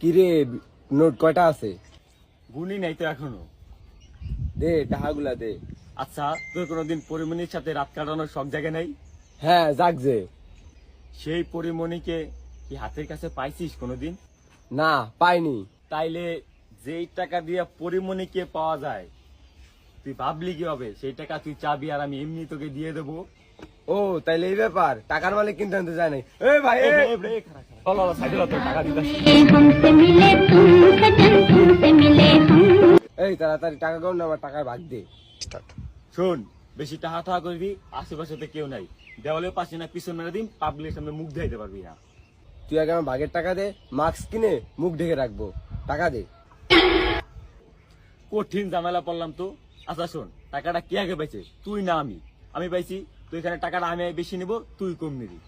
কিরে, নোট কয়টা আছে? গুনি নাই তো এখনো। দে টাকাগুলা দে। আচ্ছা, তোর কোনোদিন পরিমণির সাথে রাত কাটানোর শখ জাগে নাই? হ্যাঁ জাগছে। সেই পরিমণিকে কি হাতের কাছে পাইছিস কোনোদিন? না পাইনি। তাইলে যেই টাকা দিয়ে পরিমণিকে পাওয়া যায়, তুই ভাবলি কি হবে? সেই টাকা তুই চাবি আর আমি এমনি তোকে দিয়ে দেবো। ও তাইলে এই ব্যাপার, টাকার মালিক কিন্তু আনতে যায় নাই। এই ভাই এই। টাকা দিতে এই তাড়াতাড়ি টাকা কর না, আমার টাকার ভাগ দে। শোন, বেশি টাকা টাকা করবি, আশেপাশে তো কেউ নাই, দেওয়ালের পাশে না পিছন মেরে দিন, পাবলিকের সামনে মুখ দেখাইতে পারবি না। তুই আগে আমার ভাগের টাকা দে, মাস্ক কিনে মুখ ঢেকে রাখবো। টাকা দে। কঠিন ঝামেলা পড়লাম তো। আচ্ছা শোন, টাকাটা কে আগে পাইছে, তুই না আমি? আমি পাইছি। তুই এখানে টাকাটা আমি বেশি নিব, তুই কম নিবি।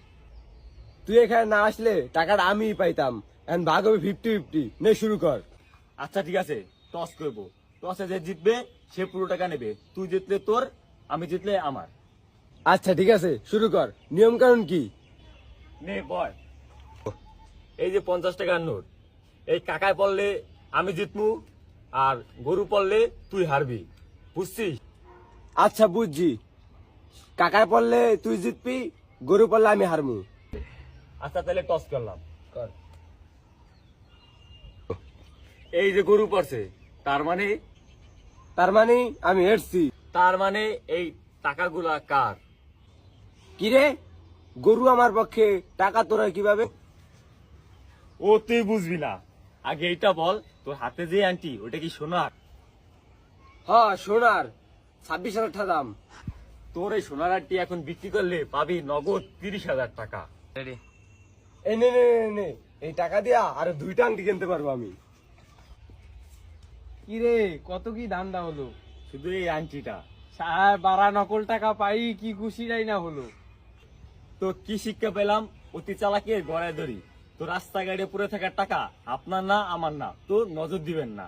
তুই এখানে না আসলে টাকাটা আমিই পাইতাম। এখন ভাগ হবে 50-50। নে শুরু কর। আচ্ছা ঠিক আছে, টস করবো। টসে যে জিতবে সে পুরো টাকা নেবে। তুই জিতলে তোর, আমি জিতলে আমার। আচ্ছা ঠিক আছে, শুরু কর। নিয়ম কানুন কি? নে বয়। এই যে 50 টাকার নোট, এই কাকায় পড়লে আমি জিতমু, আর গরু পড়লে তুই হারবি। বুঝছিস? আচ্ছা বুঝছি। কাকায় পড়লে তুই জিতবি, গরু পড়লে আমি হারমু। আচ্ছা তাহলে টস করলাম। কর। এই যে গরু পড়ছে, তার মানে তার মানে আমি হেরছি। তার মানে এই টাকাগুলা কার? কিরে, গরু আমার পক্ষে, টাকা তোরা কিভাবে? ও তুই বুঝবি না, আগে এইটা বল, তোর হাতে যে আন্টি ওটা কি সোনার? হ্যাঁ সোনার, 26,000 টাকা দাম। তোর এই সোনার আন্টি এখন বিক্রি করলে পাবি নগদ 30,000 টাকা। এই নে নে নে, নে। এই টাকা দিয়া আরো 2টা আংটি কিনতে পারবো আমি। কিরে, কত কি ধান্দা হলো? শুধু এই আন্টিটা। সার বারা নকল টাকা পাই কি খুশিরাই না হলো। তো কি শিক্ষা পেলাম? অতি চালাকের গড়ায় ধরি। তো রাস্তাঘাটে পড়ে থাকার টাকা আপনার না আমার না, তো নজর দিবেন না।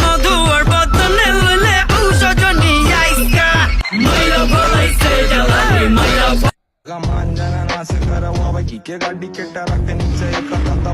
মধুর বদনে লইলে ঔষধনি আইসকা মাইরা বলাইছে জ্বালানি মাইরা Gamanjana nase karawa ki ke gaddi ke tarak niche ekata